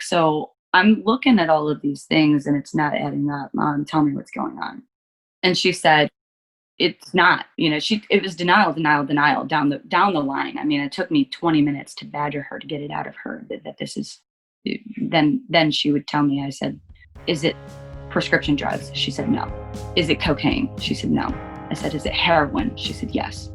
So I'm looking at all of these things and it's not adding up. Mom, tell me what's going on. And she said, it's not, it was denial, denial, denial down the line. I mean, it took me 20 minutes to badger her to get it out of her that this is, then she would tell me, I said, is it prescription drugs? She said, no. Is it cocaine? She said, no. I said, is it heroin? She said, yes.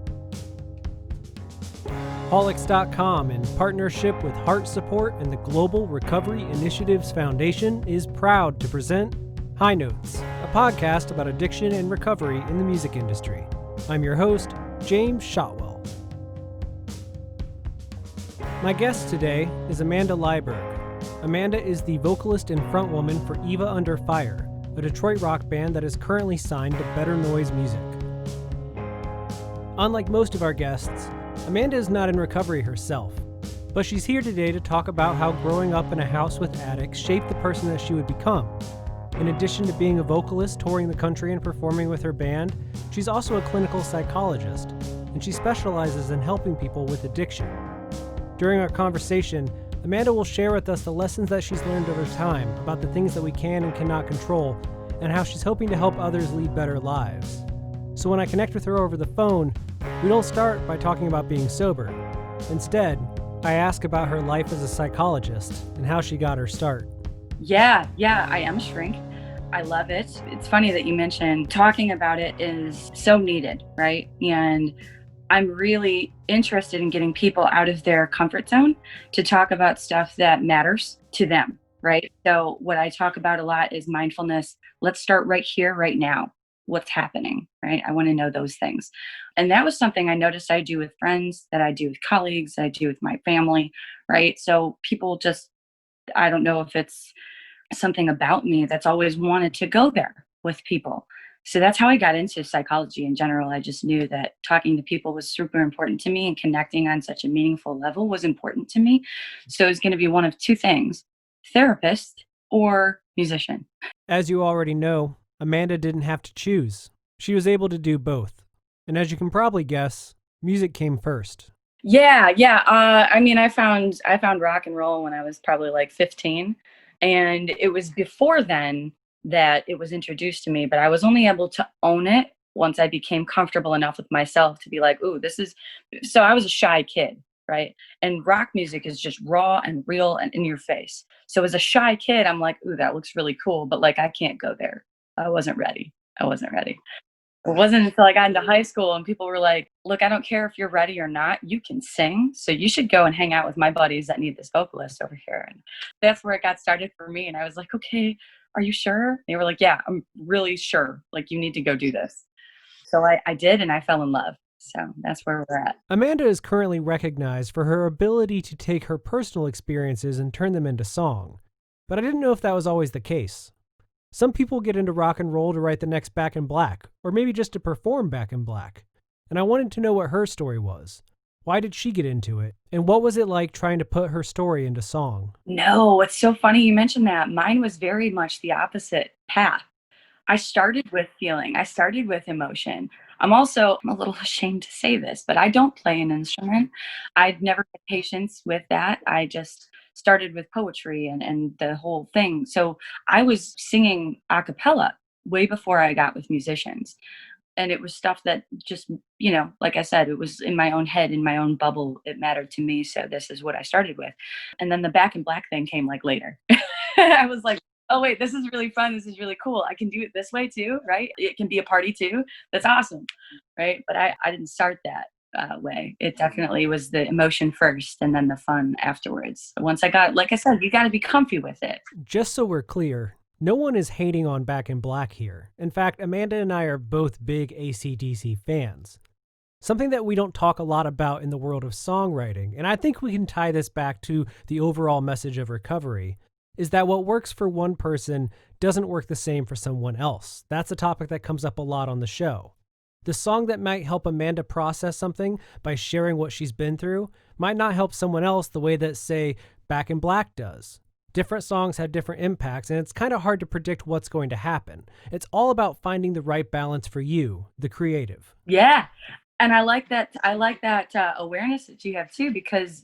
Holics.com, in partnership with Heart Support and the Global Recovery Initiatives Foundation, is proud to present High Notes, a podcast about addiction and recovery in the music industry. I'm your host, James Shotwell. My guest today is Amanda Lyberg. Amanda is the vocalist and frontwoman for Eva Under Fire, a Detroit rock band that is currently signed to Better Noise Music. Unlike most of our guests, Amanda is not in recovery herself, but she's here today to talk about how growing up in a house with addicts shaped the person that she would become. In addition to being a vocalist touring the country and performing with her band, she's also a clinical psychologist, and she specializes in helping people with addiction. During our conversation, Amanda will share with us the lessons that she's learned over time about the things that we can and cannot control, and how she's hoping to help others lead better lives. So when I connect with her over the phone, we don't start by talking about being sober. Instead, I ask about her life as a psychologist and how she got her start. Yeah, I am a shrink. I love it. It's funny that you mentioned talking about it is so needed, right? And I'm really interested in getting people out of their comfort zone to talk about stuff that matters to them, right? So what I talk about a lot is mindfulness. Let's start right here, right now. What's happening, right? I want to know those things. And that was something I noticed I do with friends, that I do with colleagues, I do with my family, right? So people just, I don't know if it's something about me that's always wanted to go there with people. So that's how I got into psychology in general. I just knew that talking to people was super important to me, and connecting on such a meaningful level was important to me. So it was going to be one of two things: therapist or musician. As you already know, Amanda didn't have to choose. She was able to do both. And as you can probably guess, music came first. Yeah. I mean, I found rock and roll when I was probably like 15, and it was before then that it was introduced to me, but I was only able to own it once I became comfortable enough with myself to be like, ooh, this is, so I was a shy kid, right? And rock music is just raw and real and in your face. So as a shy kid, I'm like, ooh, that looks really cool, but like, I can't go there. I wasn't ready. It wasn't until I got into high school and people were like, look, I don't care if you're ready or not, you can sing. So you should go and hang out with my buddies that need this vocalist over here. And that's where it got started for me. And I was like, okay, are you sure? They were like, yeah, I'm really sure. Like, you need to go do this. So I did, and I fell in love. So that's where we're at. Amanda is currently recognized for her ability to take her personal experiences and turn them into song. But I didn't know if that was always the case. Some people get into rock and roll to write the next Back in Black, or maybe just to perform Back in Black. And I wanted to know what her story was. Why did she get into it? And what was it like trying to put her story into song? No, it's so funny you mentioned that. Mine was very much the opposite path. I started with feeling. I started with emotion. I'm a little ashamed to say this, but I don't play an instrument. I'd never had patience with that. I just started with poetry and the whole thing. So I was singing a cappella way before I got with musicians. And it was stuff that just, like I said, it was in my own head, in my own bubble. It mattered to me. So this is what I started with. And then the Back in Black thing came like later. I was like, oh, wait, this is really fun. This is really cool. I can do it this way too, right? It can be a party too. That's awesome, right? But I didn't start that way. It definitely was the emotion first and then the fun afterwards. Once I got, like I said, you got to be comfy with it. Just so we're clear, no one is hating on Back in Black here. In fact, Amanda and I are both big AC/DC fans. Something that we don't talk a lot about in the world of songwriting, and I think we can tie this back to the overall message of recovery, is that what works for one person doesn't work the same for someone else. That's a topic that comes up a lot on the show. The song that might help Amanda process something by sharing what she's been through might not help someone else the way that, say, Back in Black does. Different songs have different impacts, and it's kind of hard to predict what's going to happen. It's all about finding the right balance for you, the creative. Yeah. And I like that awareness that you have too, because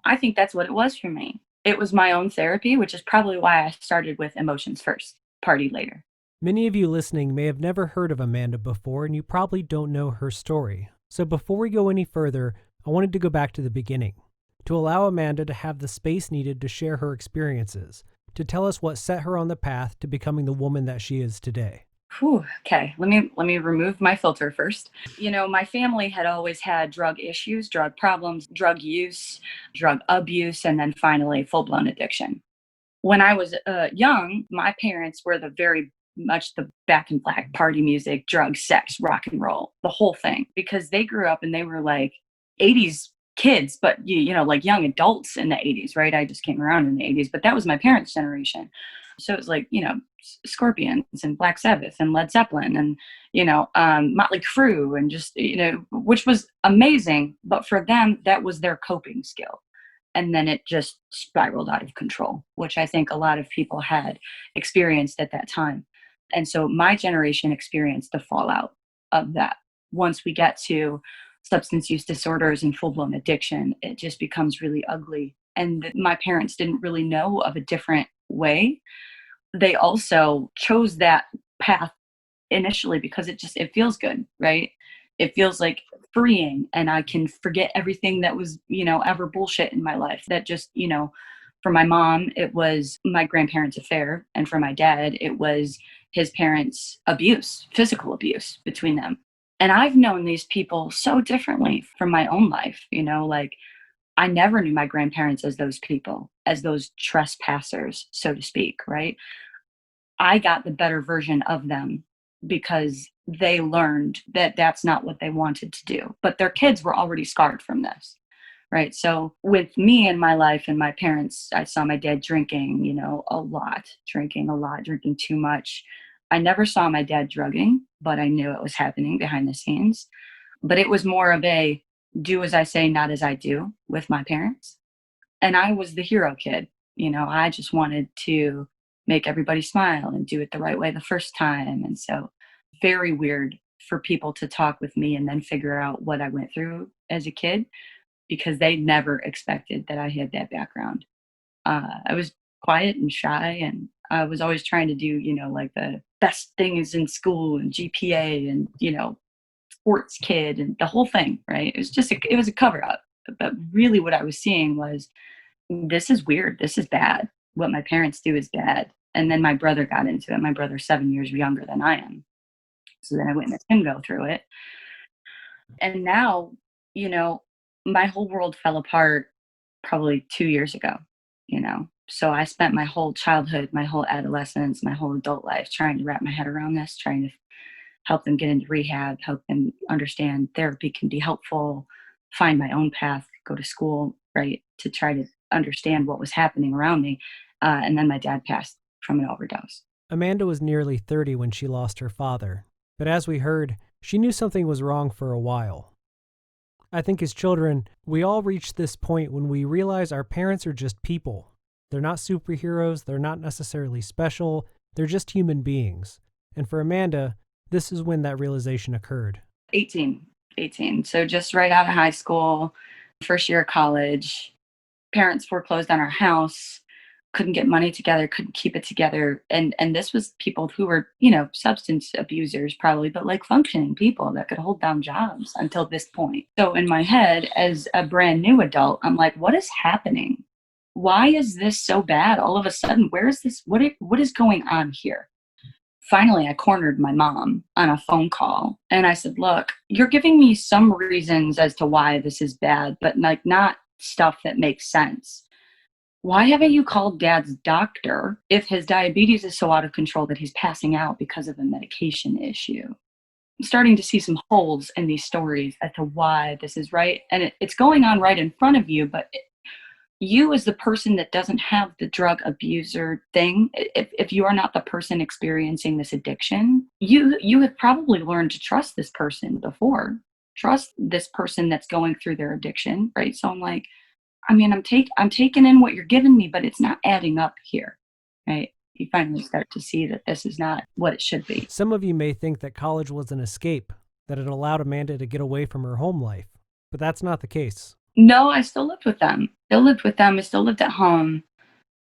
I think that's what it was for me. It was my own therapy, which is probably why I started with emotions first, party later. Many of you listening may have never heard of Amanda before, and you probably don't know her story. So before we go any further, I wanted to go back to the beginning, to allow Amanda to have the space needed to share her experiences, to tell us what set her on the path to becoming the woman that she is today. Whew, okay, let me remove my filter first. My family had always had drug issues, drug problems, drug use, drug abuse, and then finally full-blown addiction. When I was young, my parents were the very much the back in black party music, drugs, sex, rock and roll, the whole thing, because they grew up and they were like 80s kids, but like young adults in the 80s, right? I just came around in the 80s, but that was my parents' generation. So it was like, Scorpions and Black Sabbath and Led Zeppelin and, Motley Crue and just, which was amazing. But for them, that was their coping skill. And then it just spiraled out of control, which I think a lot of people had experienced at that time. And so my generation experienced the fallout of that. Once we get to substance use disorders and full-blown addiction, it just becomes really ugly. And my parents didn't really know of a different way. They also chose that path initially because it feels good, right? It feels like freeing, and I can forget everything that was, ever bullshit in my life. That just, for my mom, it was my grandparents' affair. And for my dad, it was his parents' abuse, physical abuse between them. And I've known these people so differently from my own life, like I never knew my grandparents as those people, as those trespassers, so to speak, right? I got the better version of them because they learned that that's not what they wanted to do. But their kids were already scarred from this, right? So with me in my life and my parents, I saw my dad drinking, drinking a lot, drinking too much. I never saw my dad drugging, but I knew it was happening behind the scenes. But it was more of a do as I say, not as I do with my parents. And I was the hero kid. I just wanted to make everybody smile and do it the right way the first time. And so very weird for people to talk with me and then figure out what I went through as a kid, because they never expected that I had that background. I was quiet and shy, and I was always trying to do, like the best things in school and GPA and, sports kid and the whole thing, right? It was a cover up. But really what I was seeing was, this is weird. This is bad. What my parents do is bad. And then my brother got into it. My brother's 7 years younger than I am. So then I witnessed him go through it. And now, my whole world fell apart probably 2 years ago, So I spent my whole childhood, my whole adolescence, my whole adult life trying to wrap my head around this, trying to help them get into rehab, help them understand therapy can be helpful, find my own path, go to school, right, to try to understand what was happening around me. And then my dad passed from an overdose. Amanda was nearly 30 when she lost her father, but as we heard, she knew something was wrong for a while. I think as children, we all reach this point when we realize our parents are just people. They're not superheroes, they're not necessarily special, they're just human beings. And for Amanda, this is when that realization occurred. 18. So just right out of high school, first year of college, parents foreclosed on our house, couldn't get money together, couldn't keep it together. And this was people who were, substance abusers probably, but like functioning people that could hold down jobs until this point. So in my head, as a brand new adult, I'm like, what is happening? Why is this so bad all of a sudden? Where is this? What is going on here? Finally, I cornered my mom on a phone call and I said, look, you're giving me some reasons as to why this is bad, but like not stuff that makes sense. Why haven't you called Dad's doctor if his diabetes is so out of control that he's passing out because of a medication issue? I'm starting to see some holes in these stories as to why this is right. And it's going on right in front of you, but you as the person that doesn't have the drug abuser thing, if you are not the person experiencing this addiction, you have probably learned to trust this person before. Trust this person that's going through their addiction, right? So I'm like, I'm taking in what you're giving me, but it's not adding up here, right? You finally start to see that this is not what it should be. Some of you may think that college was an escape, that it allowed Amanda to get away from her home life, but that's not the case. No, I still lived with them. I still lived at home.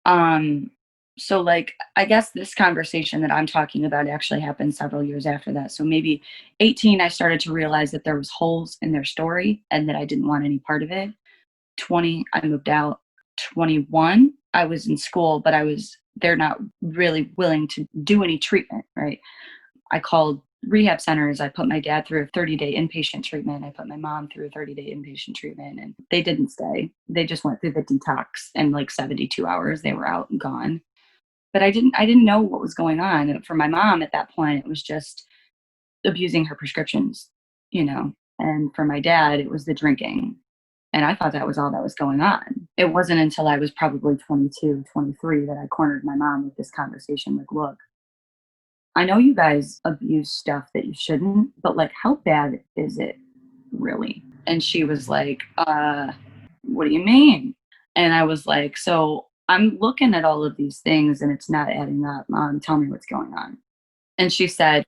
Um, so like, I guess this conversation that I'm talking about actually happened several years after that. So maybe 18, I started to realize that there was holes in their story and that I didn't want any part of it. 20, I moved out. 21, I was in school, but they're not really willing to do any treatment, right? I called rehab centers. I put my dad through a 30-day inpatient treatment. I put my mom through a 30-day inpatient treatment, and they didn't stay. They just went through the detox, and like 72 hours, they were out and gone. But I didn't know what was going on. And for my mom at that point, it was just abusing her prescriptions, you know. And for my dad, it was the drinking. And I thought that was all that was going on. It wasn't until I was probably 22, 23 that I cornered my mom with this conversation. Like, look, I know you guys abuse stuff that you shouldn't, but like, how bad is it really? And she was like, what do you mean? And I was like, so I'm looking at all of these things and it's not adding up. Mom, tell me what's going on. And she said,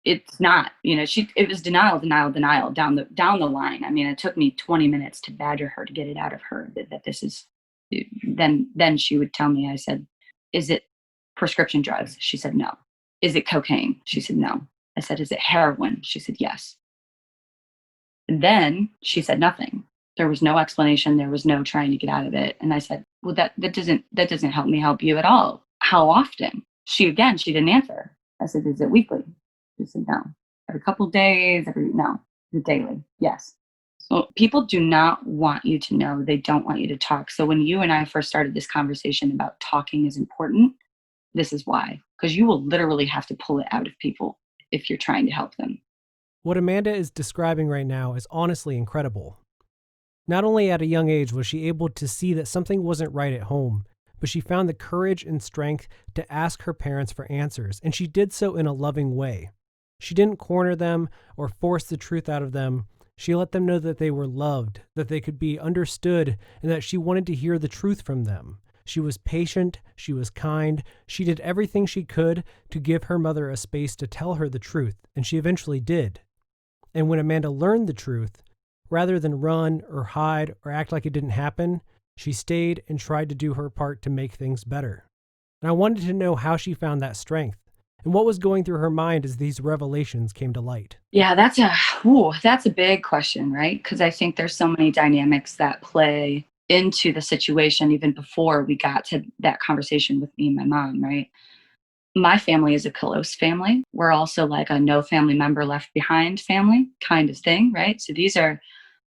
it's not, it was denial, denial, denial down the line. I mean, it took me 20 minutes to badger her to get it out of her that this is, then she would tell me, I said, is it prescription drugs? She said, no. Is it cocaine? She said, no. I said, is it heroin? She said, yes. And then she said nothing. There was no explanation. There was no trying to get out of it. And I said, well, that doesn't help me help you at all. How often? She didn't answer. I said, is it weekly? She said, no. Every couple of days, no. Is it daily? Yes. So people do not want you to know. They don't want you to talk. So when you and I first started this conversation about talking is important, this is why. Because you will literally have to pull it out of people if you're trying to help them. What Amanda is describing right now is honestly incredible. Not only at a young age was she able to see that something wasn't right at home, but she found the courage and strength to ask her parents for answers, and she did so in a loving way. She didn't corner them or force the truth out of them. She let them know that they were loved, that they could be understood, and that she wanted to hear the truth from them. She was patient, she was kind, she did everything she could to give her mother a space to tell her the truth, and she eventually did. And when Amanda learned the truth, rather than run or hide or act like it didn't happen, she stayed and tried to do her part to make things better. And I wanted to know how she found that strength and what was going through her mind as these revelations came to light. Yeah, that's a big question, right? Because I think there's so many dynamics that play into the situation even before we got to that conversation with me and my mom, right? My family is a close family. We're also like a no family member left behind family kind of thing, right? So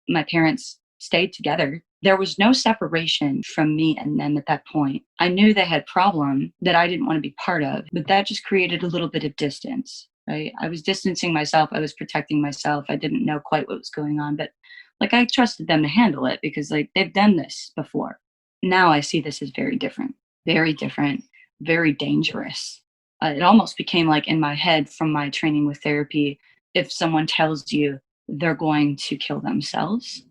my parents stayed together. There was no separation from me and them at that point. I knew they had problem that I didn't want to be part of, but that just created a little bit of distance, right? I was distancing myself. I was protecting myself. I didn't know quite what was going on, but like I trusted them to handle it because like they've done this before. Now I see this as very different, very dangerous. It almost became like in my head from my training with therapy, if someone tells you they're going to kill themselves,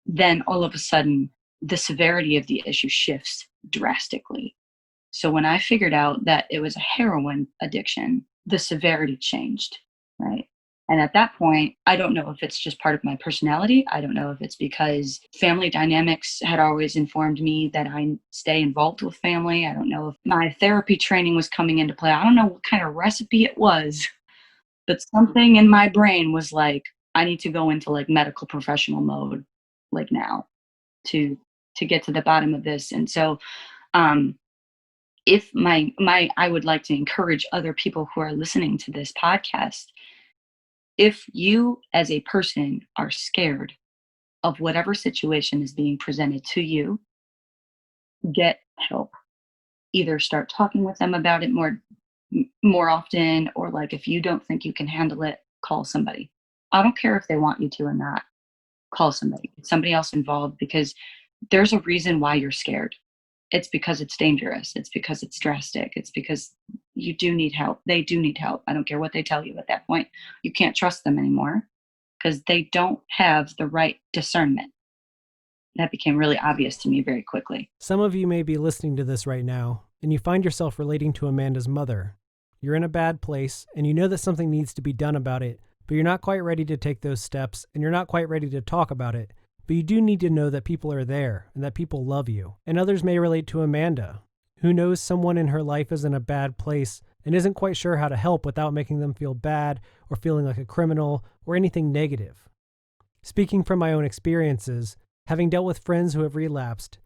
then all of a sudden the severity of the issue shifts drastically. So when I figured out that it was a heroin addiction, the severity changed, right? And at that point, I don't know if it's just part of my personality. I don't know if it's because family dynamics had always informed me that I stay involved with family. I don't know if my therapy training was coming into play. I don't know what kind of recipe it was, but something in my brain was like, I need to go into like medical professional mode, like now, to get to the bottom of this. And so, if I would like to encourage other people who are listening to this podcast, if you as a person are scared of whatever situation is being presented to you, get help. Either start talking with them about it more often, or like if you don't think you can handle it, call somebody. I don't care if they want you to or not. Call somebody. Get somebody else involved, because there's a reason why you're scared. It's because it's dangerous. It's because it's drastic. It's because you do need help. They do need help. I don't care what they tell you at that point. You can't trust them anymore because they don't have the right discernment. That became really obvious to me very quickly. Some of you may be listening to this right now, and you find yourself relating to Amanda's mother. You're in a bad place, and you know that something needs to be done about it, but you're not quite ready to take those steps, and you're not quite ready to talk about it. But you do need to know that people are there and that people love you. And others may relate to Amanda. who knows someone in her life is in a bad place and isn't quite sure how to help without making them feel bad or feeling like a criminal or anything negative. Speaking from my own experiences, having dealt with friends who have relapsed,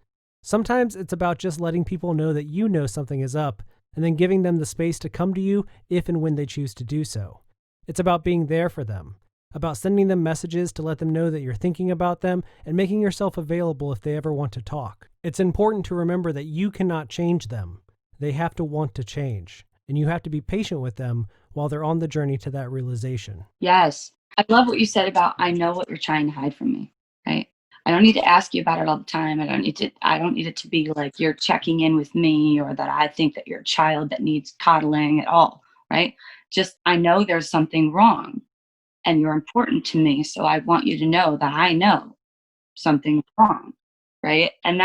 sometimes it's about just letting people know that you know something is up and then giving them the space to come to you if and when they choose to do so. It's about being there for them, about sending them messages to let them know that you're thinking about them and making yourself available if they ever want to talk. It's important to remember that you cannot change them. They have to want to change, and you have to be patient with them while they're on the journey to that realization. Yes. I love what you said about, I know what you're trying to hide from me, right? I don't need to ask you about it all the time. I don't need it to be like you're checking in with me or that I think that you're a child that needs coddling at all, right? Just, I know there's something wrong and you're important to me. So I want you to know that I know something's wrong, right? And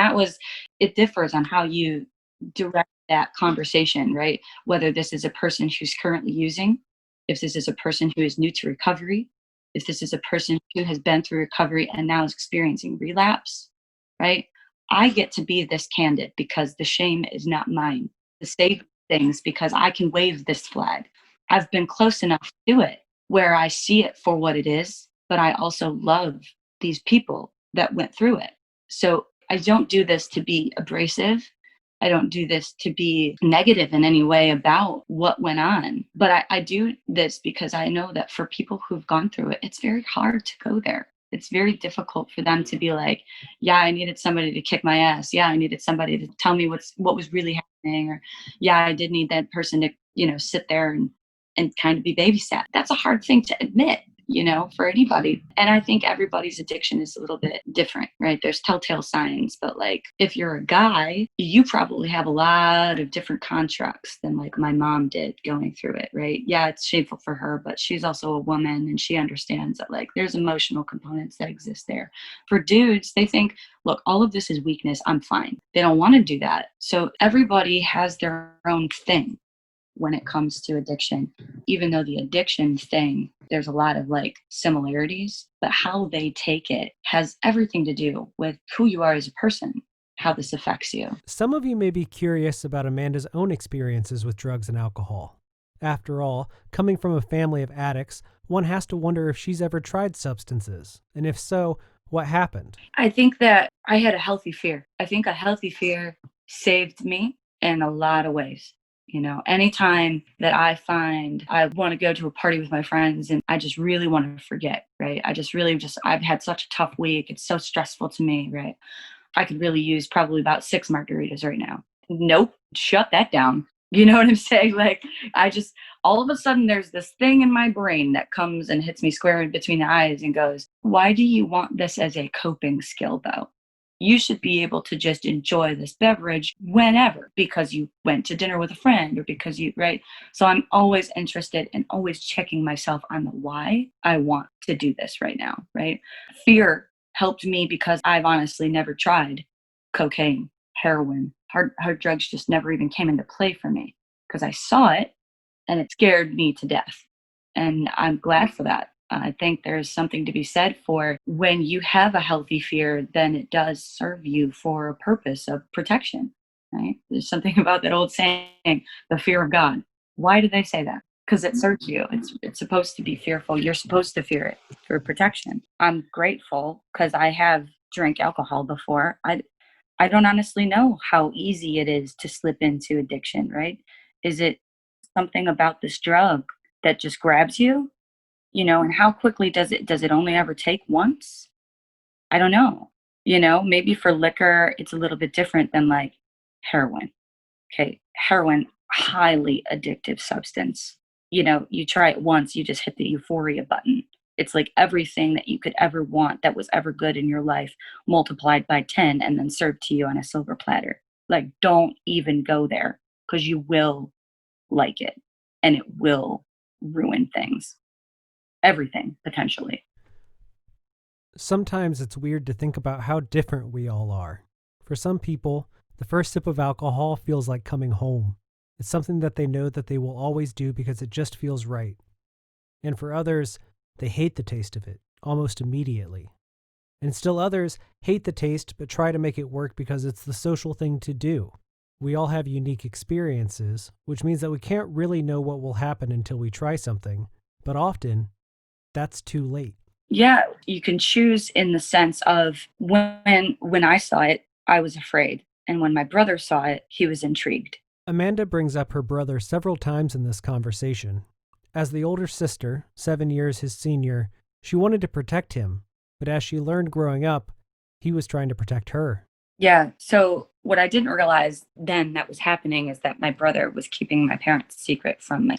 it differs on how you direct that conversation, right? Whether this is a person who's currently using, if this is a person who is new to recovery, if this is a person who has been through recovery and now is experiencing relapse, right? I get to be this candid because the shame is not mine to say things because I can wave this flag. I've been close enough to do it where I see it for what it is, but I also love these people that went through it. So I don't do this to be abrasive. I don't do this to be negative in any way about what went on. But I do this because I know that for people who've gone through it, it's very hard to go there. It's very difficult for them to be like, yeah, I needed somebody to kick my ass. Yeah, I needed somebody to tell me what was really happening. Or yeah, I did need that person to, sit there and kind of be babysat. That's a hard thing to admit, for anybody. And I think everybody's addiction is a little bit different, right? There's telltale signs, but like if you're a guy, you probably have a lot of different constructs than like my mom did going through it, right? Yeah, it's shameful for her, but she's also a woman and she understands that like there's emotional components that exist there. For dudes, they think, look, all of this is weakness. I'm fine. They don't want to do that. So everybody has their own thing when it comes to addiction, even though the addiction thing, there's a lot of like similarities, but how they take it has everything to do with who you are as a person, how this affects you. Some of you may be curious about Amanda's own experiences with drugs and alcohol. After all, coming from a family of addicts, one has to wonder if she's ever tried substances, and if so, what happened? I think that I had a healthy fear. I think a healthy fear saved me in a lot of ways. Anytime that I find I want to go to a party with my friends and I just really want to forget, right? I've had such a tough week. It's so stressful to me, right? I could really use probably about 6 margaritas right now. Nope, shut that down. You know what I'm saying? Like, all of a sudden there's this thing in my brain that comes and hits me square in between the eyes and goes, why do you want this as a coping skill though? You should be able to just enjoy this beverage whenever because you went to dinner with a friend or because right? So I'm always interested and always checking myself on the why I want to do this right now, right? Fear helped me because I've honestly never tried cocaine, heroin, hard drugs just never even came into play for me because I saw it and it scared me to death. And I'm glad for that. I think there's something to be said for when you have a healthy fear, then it does serve you for a purpose of protection, right? There's something about that old saying, the fear of God. Why do they say that? Because it serves you. It's supposed to be fearful. You're supposed to fear it for protection. I'm grateful because I have drank alcohol before. I don't honestly know how easy it is to slip into addiction, right? Is it something about this drug that just grabs you? And how quickly does it only ever take once? I don't know. Maybe for liquor, it's a little bit different than like heroin. Okay. Heroin, highly addictive substance. You try it once, you just hit the euphoria button. It's like everything that you could ever want that was ever good in your life multiplied by 10 and then served to you on a silver platter. Like, don't even go there because you will like it and it will ruin things. Everything, potentially. Sometimes it's weird to think about how different we all are. For some people, the first sip of alcohol feels like coming home. It's something that they know that they will always do because it just feels right. And for others, they hate the taste of it, almost immediately. And still others hate the taste but try to make it work because it's the social thing to do. We all have unique experiences, which means that we can't really know what will happen until we try something, but often that's too late. Yeah, you can choose in the sense of when I saw it, I was afraid, and when my brother saw it, he was intrigued. Amanda brings up her brother several times in this conversation. As the older sister, 7 years his senior, she wanted to protect him, but as she learned growing up, he was trying to protect her. Yeah, so what I didn't realize then that was happening is that my brother was keeping my parents' secret from me.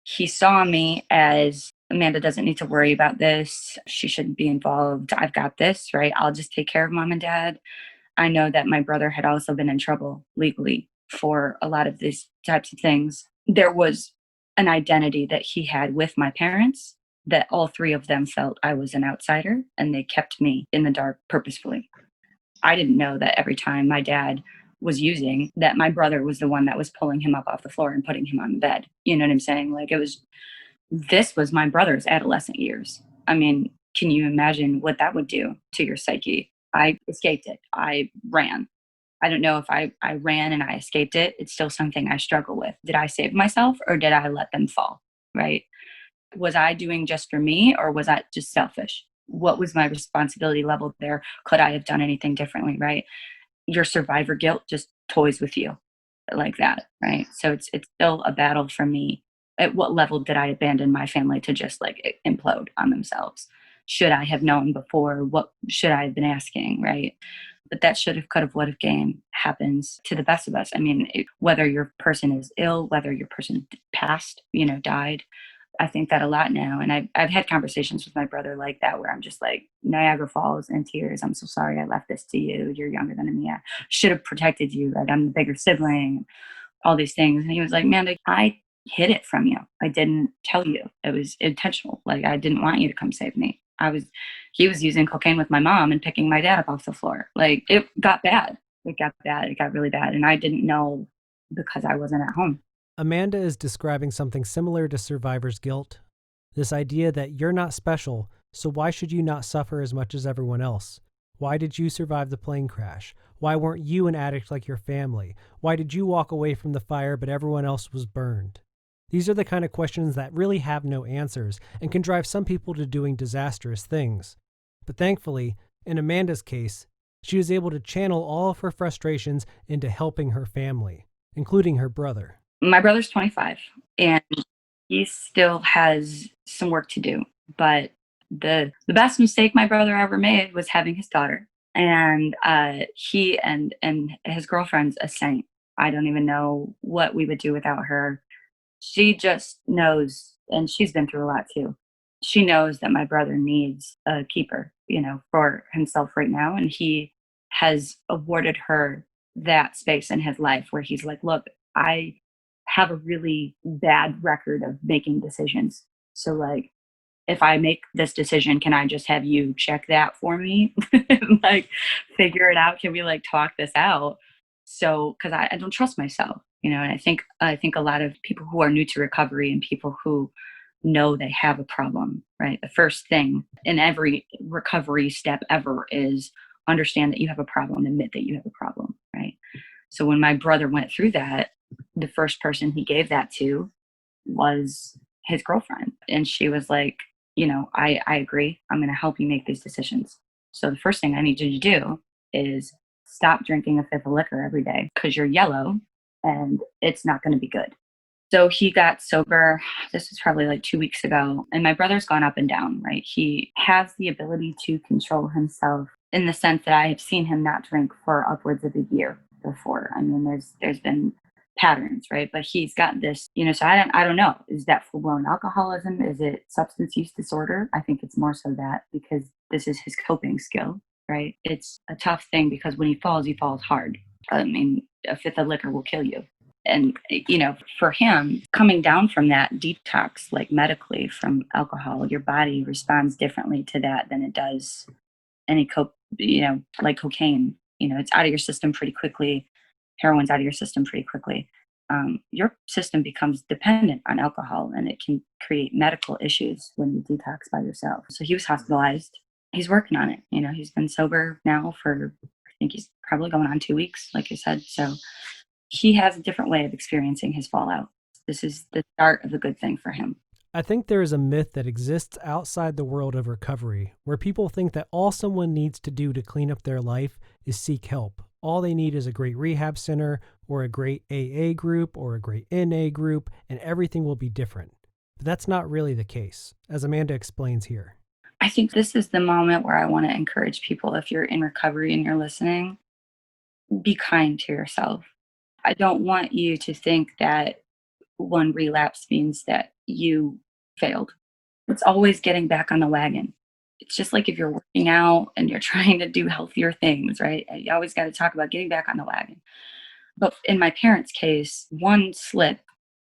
He saw me as Amanda doesn't need to worry about this. She shouldn't be involved. I've got this, right? I'll just take care of mom and dad. I know that my brother had also been in trouble legally for a lot of these types of things. There was an identity that he had with my parents that all three of them felt I was an outsider and they kept me in the dark purposefully. I didn't know that every time my dad was using, that my brother was the one that was pulling him up off the floor and putting him on the bed. You know what I'm saying? Like this was my brother's adolescent years. I mean, can you imagine what that would do to your psyche? I escaped it. I ran. I don't know if I ran and I escaped it. It's still something I struggle with. Did I save myself or did I let them fall? Right? Was I doing just for me or was that just selfish? What was my responsibility level there? Could I have done anything differently? Right? Your survivor guilt just toys with you like that, right? So it's still a battle for me. At what level did I abandon my family to just like implode on themselves? Should I have known before? What should I have been asking, right? But that should have, could have, would have game happens to the best of us. I mean, whether your person is ill, whether your person passed, died, I think that a lot now. And I've had conversations with my brother like that where I'm just like, Niagara Falls in tears. I'm so sorry I left this to you. You're younger than me. I should have protected you. Like I'm the bigger sibling, all these things. And he was like, man, like, I hid it from you. I didn't tell you. It was intentional. Like I didn't want you to come save me. He was using cocaine with my mom and picking my dad up off the floor. Like it got bad. It got bad. It got really bad. And I didn't know because I wasn't at home. Amanda is describing something similar to survivor's guilt. This idea that you're not special, so why should you not suffer as much as everyone else? Why did you survive the plane crash? Why weren't you an addict like your family? Why did you walk away from the fire but everyone else was burned? These are the kind of questions that really have no answers and can drive some people to doing disastrous things. But thankfully, in Amanda's case, she was able to channel all of her frustrations into helping her family, including her brother. My brother's 25 and he still has some work to do. But the best mistake my brother ever made was having his daughter. And he and his girlfriend's a saint. I don't even know what we would do without her. She just knows, and she's been through a lot too. She knows that my brother needs a keeper, for himself right now. And he has awarded her that space in his life where he's like, look, I have a really bad record of making decisions. So like if I make this decision, can I just have you check that for me? Like figure it out. Can we like talk this out? So because I don't trust myself, and I think a lot of people who are new to recovery and people who know they have a problem, right? The first thing in every recovery step ever is understand that you have a problem, admit that you have a problem, right? So when my brother went through that, the first person he gave that to was his girlfriend. And she was like, I agree. I'm going to help you make these decisions. So the first thing I need you to do is stop drinking a fifth of liquor every day because you're yellow and it's not going to be good. So he got sober. This was probably like 2 weeks ago. And my brother's gone up and down, right? He has the ability to control himself in the sense that I have seen him not drink for upwards of a year before. I mean, there's been patterns, right? But he's got this, so I don't know. Is that full-blown alcoholism? Is it substance use disorder? I think it's more so that because this is his coping skill, right? It's a tough thing because when he falls hard. I mean, a fifth of liquor will kill you. And, for him, coming down from that detox, like medically from alcohol, your body responds differently to that than it does any like cocaine. It's out of your system pretty quickly. Heroine's out of your system pretty quickly. Your system becomes dependent on alcohol and it can create medical issues when you detox by yourself. So he was hospitalized. He's working on it. He's been sober now for, think he's probably going on 2 weeks, like I said. So he has a different way of experiencing his fallout. This is the start of a good thing for him. I think there is a myth that exists outside the world of recovery where people think that all someone needs to do to clean up their life is seek help. All they need is a great rehab center or a great AA group or a great NA group, and everything will be different. But that's not really the case, as Amanda explains here. I think this is the moment where I want to encourage people, if you're in recovery and you're listening, be kind to yourself. I don't want you to think that one relapse means that you failed. It's always getting back on the wagon. It's just like if you're working out and you're trying to do healthier things, right? You always got to talk about getting back on the wagon. But in my parents' case, one slip,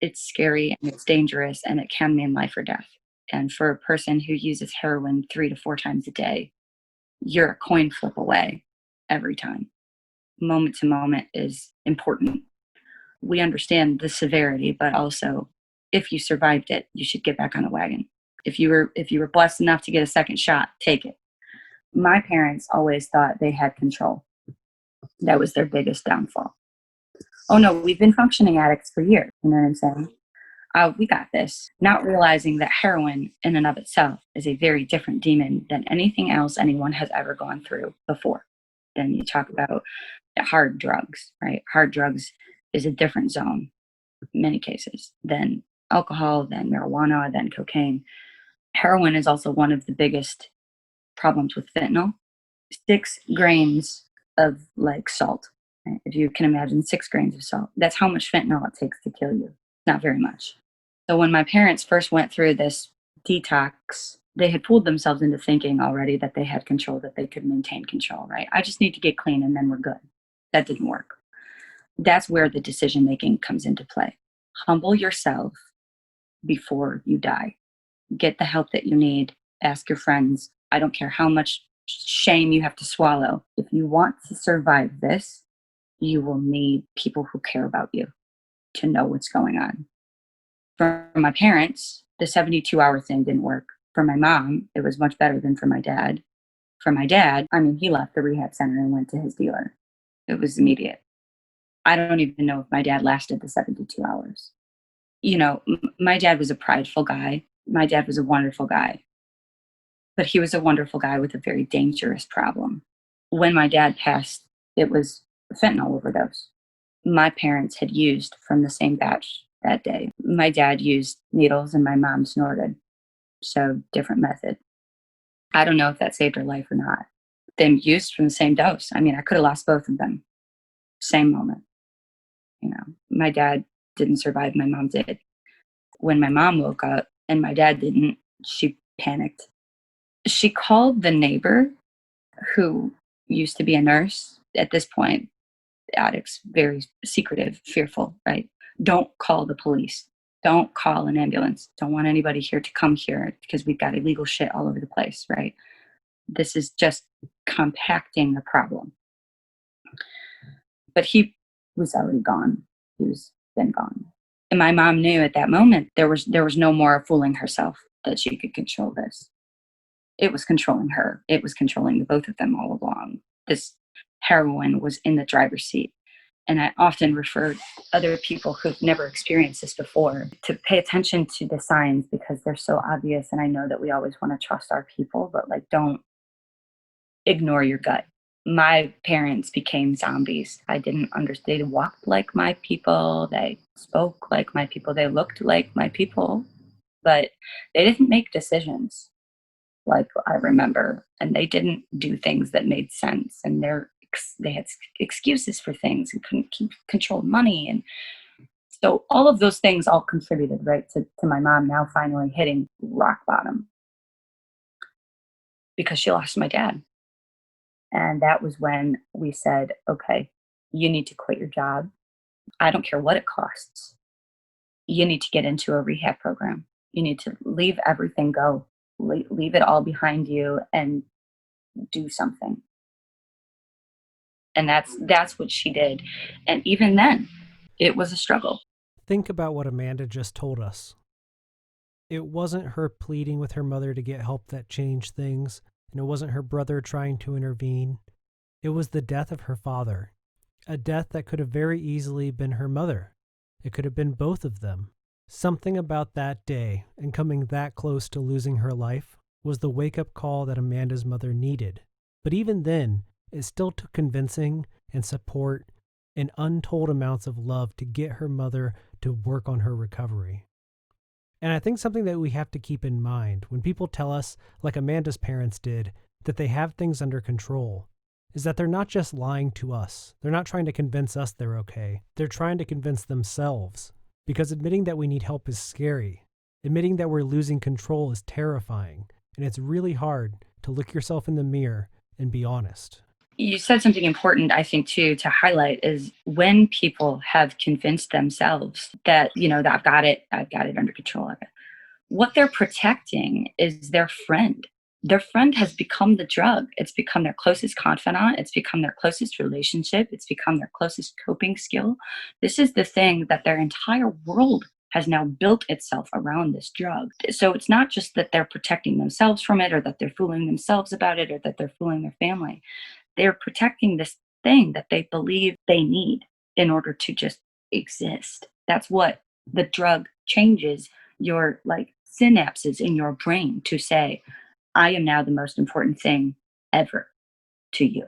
it's scary and it's dangerous and it can mean life or death. And for a person who uses heroin 3 to 4 times a day, you're a coin flip away every time. Moment to moment is important. We understand the severity, but also if you survived it, you should get back on the wagon. If you were blessed enough to get a second shot, take it. My parents always thought they had control. That was their biggest downfall. Oh no, we've been functioning addicts for years. You know what I'm saying? We got this. Not realizing that heroin in and of itself is a very different demon than anything else anyone has ever gone through before. Then you talk about hard drugs, right? Hard drugs is a different zone in many cases than alcohol, than marijuana, than cocaine. Heroin is also one of the biggest problems with fentanyl. 6 grains of like salt. Right? If you can imagine 6 grains of salt, that's how much fentanyl it takes to kill you. Not very much. So when my parents first went through this detox, they had fooled themselves into thinking already that they had control, that they could maintain control, right? I just need to get clean and then we're good. That didn't work. That's where the decision making comes into play. Humble yourself before you die. Get the help that you need. Ask your friends. I don't care how much shame you have to swallow. If you want to survive this, you will need people who care about you to know what's going on. For my parents, the 72-hour thing didn't work. For my mom, it was much better than for my dad. For my dad, he left the rehab center and went to his dealer. It was immediate. I don't even know if my dad lasted the 72 hours. My dad was a prideful guy. My dad was a wonderful guy. But he was a wonderful guy with a very dangerous problem. When my dad passed, it was a fentanyl overdose. My parents had used from the same batch that day. My dad used needles and my mom snorted. So different method. I don't know if that saved her life or not. They used from the same dose. I could have lost both of them. Same moment. My dad didn't survive. My mom did. When my mom woke up and my dad didn't, she panicked. She called the neighbor who used to be a nurse. At this point, addicts, very secretive, fearful, right? Don't call the police. Don't call an ambulance. Don't want anybody here to come here because we've got illegal shit all over the place, right? This is just compacting the problem. But he was already gone. He was been gone. And my mom knew at that moment there was no more fooling herself that she could control this. It was controlling her. It was controlling the both of them all along. This heroin was in the driver's seat. And I often refer other people who've never experienced this before to pay attention to the signs because they're so obvious. And I know that we always want to trust our people, but don't ignore your gut. My parents became zombies. I didn't understand. They walked like my people. They spoke like my people. They looked like my people, but they didn't make decisions like I remember. And they didn't do things that made sense. And they had excuses for things and couldn't control money. And so all of those things all contributed, right, to my mom now finally hitting rock bottom because she lost my dad. And that was when we said, okay, you need to quit your job. I don't care what it costs. You need to get into a rehab program. You need to leave everything go, leave it all behind you and do something. And that's what she did. And even then, it was a struggle. Think about what Amanda just told us. It wasn't her pleading with her mother to get help that changed things, and it wasn't her brother trying to intervene. It was the death of her father, a death that could have very easily been her mother. It could have been both of them. Something about that day and coming that close to losing her life was the wake-up call that Amanda's mother needed. But even then, it still took convincing and support and untold amounts of love to get her mother to work on her recovery. And I think something that we have to keep in mind when people tell us, like Amanda's parents did, that they have things under control, is that they're not just lying to us. They're not trying to convince us they're okay. They're trying to convince themselves. Because admitting that we need help is scary. Admitting that we're losing control is terrifying. And it's really hard to look yourself in the mirror and be honest. You said something important, I think, too, to highlight is when people have convinced themselves that, that I've got it under control. What they're protecting is their friend. Their friend has become the drug. It's become their closest confidant. It's become their closest relationship. It's become their closest coping skill. This is the thing that their entire world has now built itself around this drug. So it's not just that they're protecting themselves from it or that they're fooling themselves about it or that they're fooling their family. They're protecting this thing that they believe they need in order to just exist. That's what the drug changes your synapses in your brain to say, I am now the most important thing ever to you.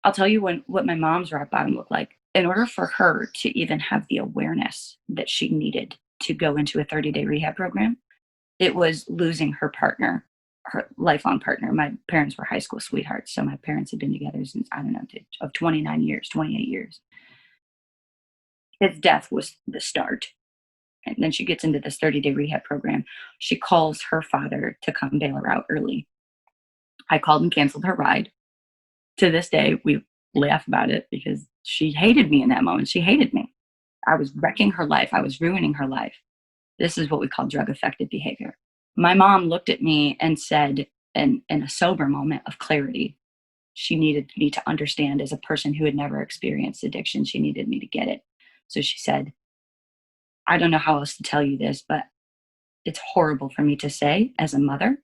I'll tell you what my mom's rock bottom looked like. In order for her to even have the awareness that she needed to go into a 30-day rehab program, it was losing her partner, her lifelong partner. My parents were high school sweethearts, so my parents had been together since, of 29 years, 28 years. His death was the start. And then she gets into this 30-day rehab program. She calls her father to come bail her out early. I called and canceled her ride. To this day, we laugh about it because she hated me in that moment. She hated me. I was wrecking her life. I was ruining her life. This is what we call drug-affected behavior. My mom looked at me and said, in a sober moment of clarity, she needed me to understand as a person who had never experienced addiction, she needed me to get it. So she said, I don't know how else to tell you this, but it's horrible for me to say as a mother.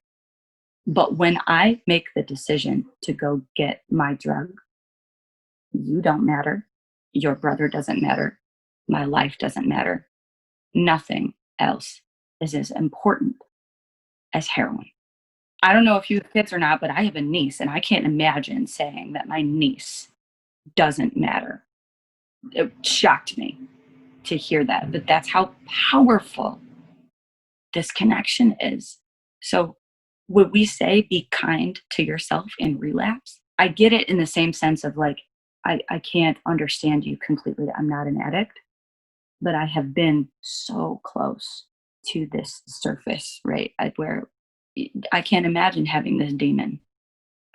But when I make the decision to go get my drug, you don't matter. Your brother doesn't matter. My life doesn't matter. Nothing else is as important as heroin. I don't know if you have kids or not, but I have a niece, and I can't imagine saying that my niece doesn't matter. It shocked me to hear that, but that's how powerful this connection is. So would we say be kind to yourself in relapse? I get it in the same sense of I can't understand you completely. I'm not an addict, but I have been so close to this surface, right? Where I can't imagine having this demon.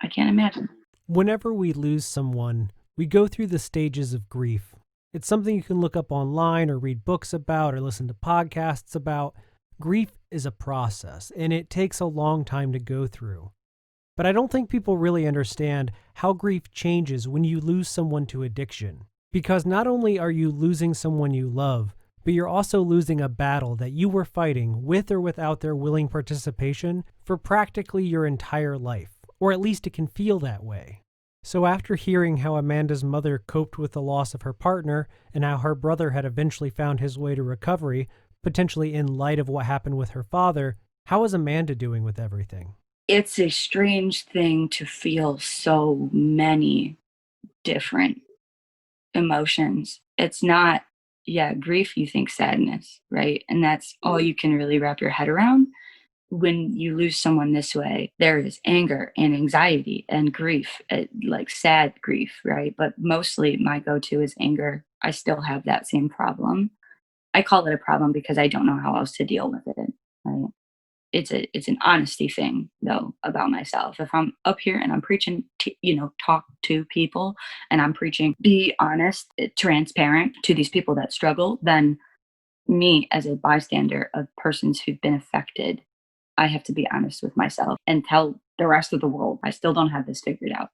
I can't imagine. Whenever we lose someone, we go through the stages of grief. It's something you can look up online or read books about or listen to podcasts about. Grief is a process, and it takes a long time to go through. But I don't think people really understand how grief changes when you lose someone to addiction. Because not only are you losing someone you love, but you're also losing a battle that you were fighting with or without their willing participation for practically your entire life, or at least it can feel that way. So after hearing how Amanda's mother coped with the loss of her partner and how her brother had eventually found his way to recovery, potentially in light of what happened with her father, how is Amanda doing with everything? It's a strange thing to feel so many different emotions. It's not, grief, you think sadness, right? And that's all you can really wrap your head around. When you lose someone this way, there is anger and anxiety and grief, like sad grief, right? But mostly my go-to is anger. I still have that same problem. I call it a problem because I don't know how else to deal with it, right? It's an honesty thing though about myself. If I'm up here and I'm preaching, talk to people and I'm preaching, be honest, transparent to these people that struggle, then me as a bystander of persons who've been affected, I have to be honest with myself and tell the rest of the world, I still don't have this figured out.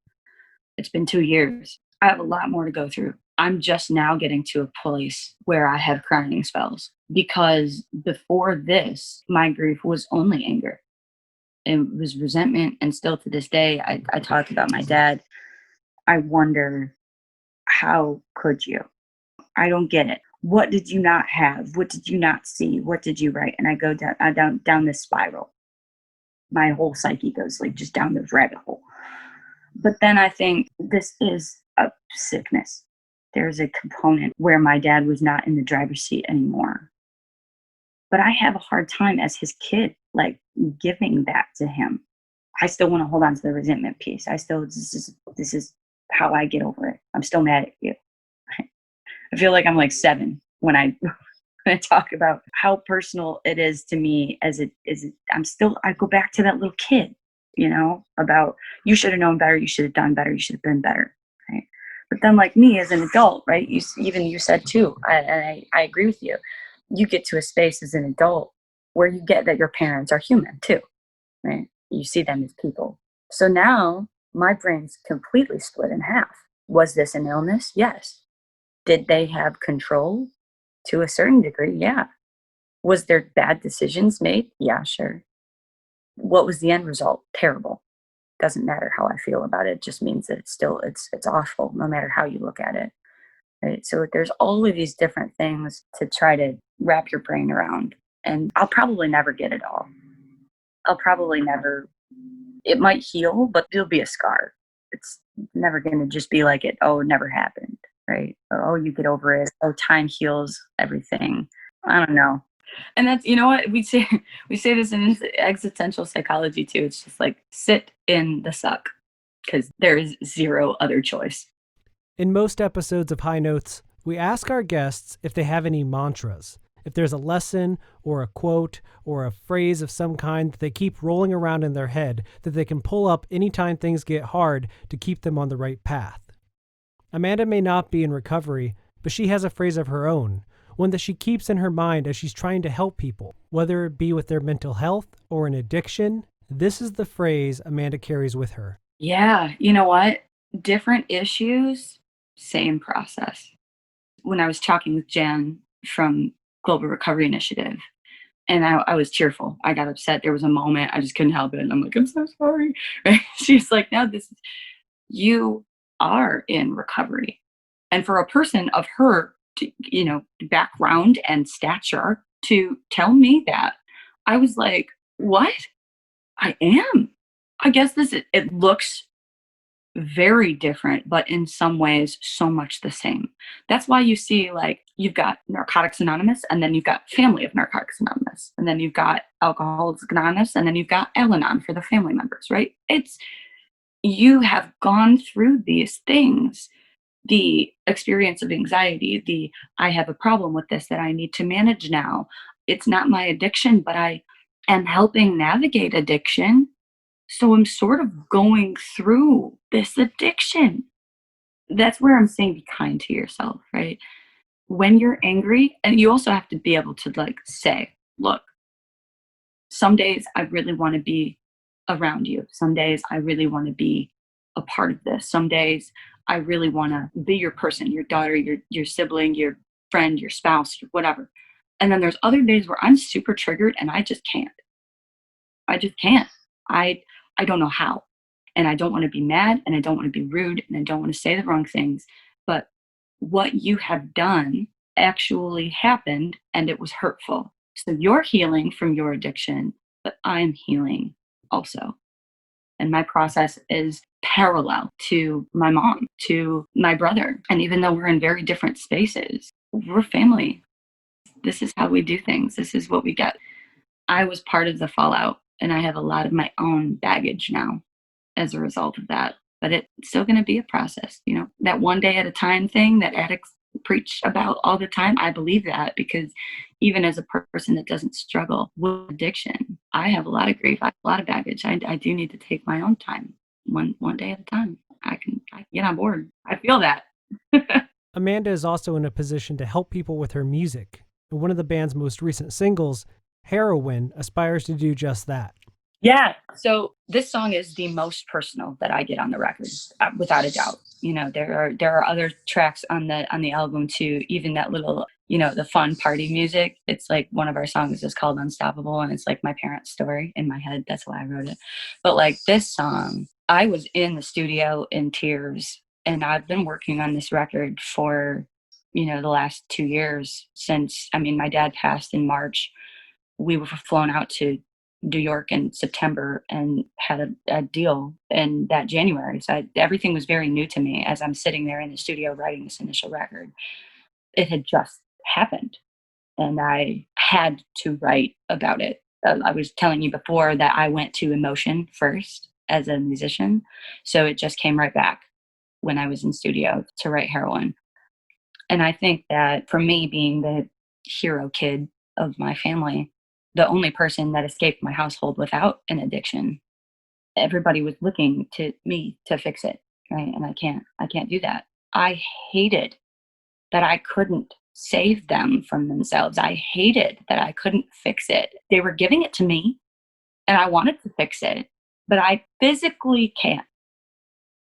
It's been 2 years. I have a lot more to go through. I'm just now getting to a place where I have crying spells because before this, my grief was only anger. It was resentment. And still to this day, I talk about my dad. I wonder, how could you? I don't get it. What did you not have? What did you not see? What did you write? And I go down this spiral. My whole psyche goes like just down this rabbit hole. But then I think this is a sickness. There's a component where my dad was not in the driver's seat anymore. But I have a hard time as his kid, like giving that to him. I still want to hold on to the resentment piece. This is how I get over it. I'm still mad at you. I feel like I'm like 7 when I when I talk about how personal it is to me I go back to that little kid, about you should have known better, you should have done better, you should have been better. Right. But then like me as an adult, right? You said too, I agree with you. You get to a space as an adult where you get that your parents are human too, right? You see them as people. So now my brain's completely split in half. Was this an illness? Yes. Did they have control? To a certain degree, yeah. Was there bad decisions made? Yeah, sure. What was the end result? Terrible. Doesn't matter how I feel about it. It just means that it's awful, no matter how you look at it. Right? So there's all of these different things to try to wrap your brain around. And I'll probably never get it all. I'll probably never, it might heal, but it'll be a scar. It's never going to just be like it never happened, right? Or, you get over it. Time heals everything. I don't know. And that's, what we say this in existential psychology too. It's just like sit in the suck because there is zero other choice. In most episodes of High Notes, we ask our guests if they have any mantras. If there's a lesson or a quote or a phrase of some kind that they keep rolling around in their head that they can pull up anytime things get hard to keep them on the right path. Amanda may not be in recovery, but she has a phrase of her own, one that she keeps in her mind as she's trying to help people, whether it be with their mental health or an addiction. This is the phrase Amanda carries with her. Yeah, you know what? Different issues, same process. When I was talking with Jan from Global Recovery Initiative, and I was tearful. I got upset. There was a moment I just couldn't help it. And I'm like, I'm so sorry. Right? She's like, no, you are in recovery. And for a person of her, background and stature to tell me that, I was like, what? I am. I guess it looks very different, but in some ways so much the same. That's why you see like you've got Narcotics Anonymous, and then you've got Family of Narcotics Anonymous, and then you've got Alcoholics Anonymous, and then you've got Al-Anon for the family members, right? You have gone through these things, the experience of anxiety, I have a problem with this that I need to manage now. It's not my addiction, but I am helping navigate addiction. So I'm sort of going through this addiction. That's where I'm saying be kind to yourself, right? When you're angry, and you also have to be able to like say, look, some days I really want to be around you. Some days I really want to be a part of this. Some days I really want to be your person, your daughter, your sibling, your friend, your spouse, whatever. And then there's other days where I'm super triggered and I just can't. I just can't. I don't know how. And I don't want to be mad, and I don't want to be rude, and I don't want to say the wrong things. But what you have done actually happened, and it was hurtful. So you're healing from your addiction, but I'm healing also. And my process is parallel to my mom, to my brother. And even though we're in very different spaces, we're family. This is how we do things. This is what we get. I was part of the fallout, and I have a lot of my own baggage now as a result of that. But it's still going to be a process, that one day at a time thing that addicts preach about all the time. I believe that because even as a person that doesn't struggle with addiction, I have a lot of grief, I have a lot of baggage. I do need to take my own time, one day at a time. I can get on board. I feel that. Amanda is also in a position to help people with her music. And one of the band's most recent singles, Heroine, aspires to do just that. Yeah. So this song is the most personal that I get on the record, without a doubt. There are other tracks on the album too, even that little, the fun party music. It's like one of our songs is called Unstoppable, and it's like my parents' story in my head. That's why I wrote it. But like this song, I was in the studio in tears And I've been working on this record for, the last 2 years since, my dad passed in March. We were flown out to New York in September and had a deal in that January. So everything was very new to me as I'm sitting there in the studio writing this initial record. It had just happened and I had to write about it. I was telling you before that I went to emotion first as a musician. So it just came right back when I was in studio to write Heroine. And I think that for me, being the hero kid of my family, the only person that escaped my household without an addiction, everybody was looking to me to fix it, right? And I can't do that. I hated that I couldn't save them from themselves. I hated that I couldn't fix it. They were giving it to me and I wanted to fix it, but I physically can't.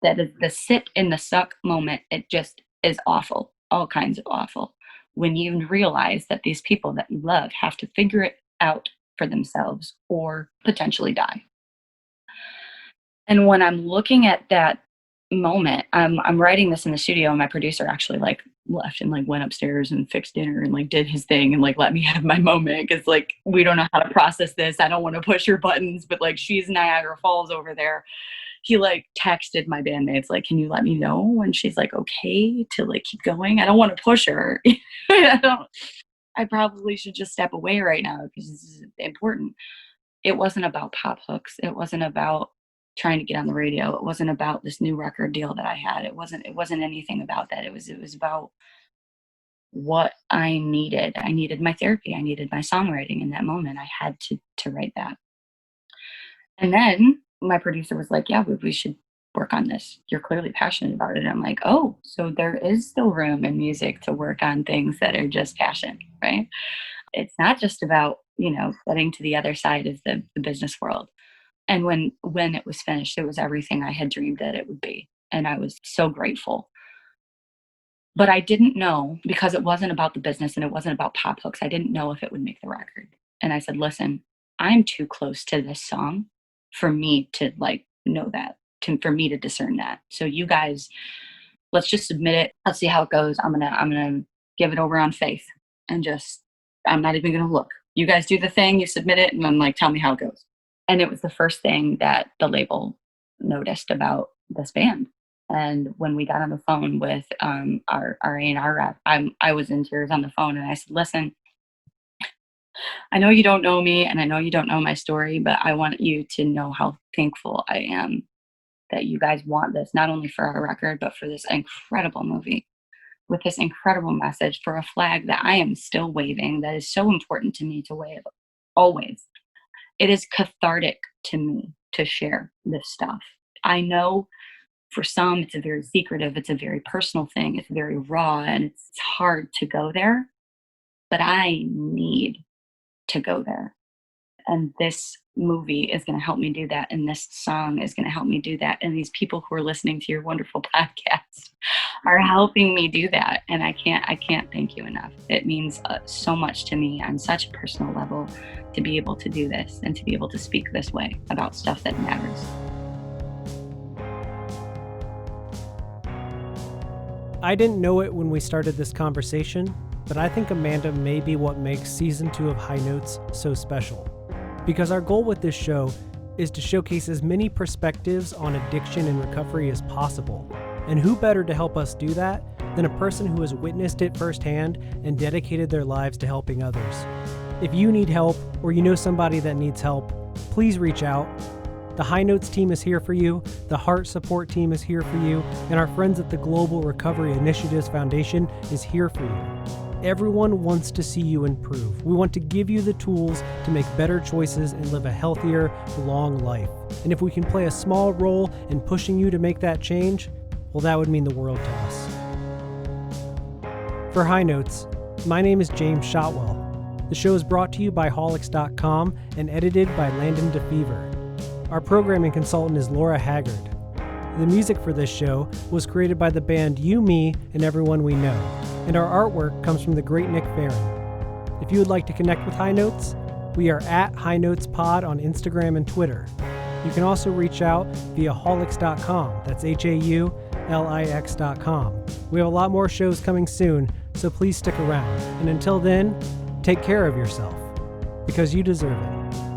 That is the sit in the suck moment. It just is awful, all kinds of awful. When you realize that these people that you love have to figure it out for themselves or potentially die. And when I'm looking at that moment, I'm writing this in the studio and my producer actually left and went upstairs and fixed dinner and did his thing and let me have my moment because we don't know how to process this. I don't want to push your buttons, but she's Niagara Falls over there. He texted my bandmates can you let me know when she's okay to keep going? I don't want to push her. I probably should just step away right now because this is important. It wasn't about pop hooks. It wasn't about trying to get on the radio. It wasn't about this new record deal that I had. It wasn't anything about that. It was about what I needed. I needed my therapy. I needed my songwriting in that moment. I had to write that. And then my producer was like, yeah, we should work on this. You're clearly passionate about it. And I'm like, oh, so there is still room in music to work on things that are just passion, right? It's not just about, getting to the other side of the business world. And when it was finished, it was everything I had dreamed that it would be. And I was so grateful. But I didn't know, because it wasn't about the business and it wasn't about pop hooks, I didn't know if it would make the record. And I said, listen, I'm too close to this song for me to know that, for me to discern that. So you guys, let's just submit it. Let's see how it goes. I'm gonna give it over on faith and I'm not even gonna look. You guys do the thing, you submit it, and then tell me how it goes. And it was the first thing that the label noticed about this band. And when we got on the phone with our A&R rep, I was in tears on the phone, and I said, listen, I know you don't know me and I know you don't know my story, but I want you to know how thankful I am that you guys want this, not only for our record, but for this incredible movie with this incredible message, for a flag that I am still waving that is so important to me to wave always. It is cathartic to me to share this stuff. I know for some it's a very secretive, it's a very personal thing, it's very raw, and it's hard to go there, but I need to go there. And this movie is going to help me do that. And this song is going to help me do that. And these people who are listening to your wonderful podcast are helping me do that. And I can't thank you enough. It means so much to me on such a personal level to be able to do this and to be able to speak this way about stuff that matters. I didn't know it when we started this conversation, but I think Amanda may be what makes season 2 of High Notes so special. Because our goal with this show is to showcase as many perspectives on addiction and recovery as possible. And who better to help us do that than a person who has witnessed it firsthand and dedicated their lives to helping others. If you need help or you know somebody that needs help, please reach out. The High Notes team is here for you, the Heart Support team is here for you, and our friends at the Global Recovery Initiatives Foundation is here for you. Everyone wants to see you improve. We want to give you the tools to make better choices and live a healthier, long life. And if we can play a small role in pushing you to make that change, well, that would mean the world to us. For High Notes, my name is James Shotwell. The show is brought to you by Holics.com and edited by Landon Defever. Our programming consultant is Laura Haggard. The music for this show was created by the band You, Me, and Everyone We Know, and our artwork comes from the great Nick Ferran. If you would like to connect with High Notes, we are at High Notes Pod on Instagram and Twitter. You can also reach out via Holics.com, that's HAULICS.com. Lix.com. We have a lot more shows coming soon, so please stick around. And until then, take care of yourself, because you deserve it.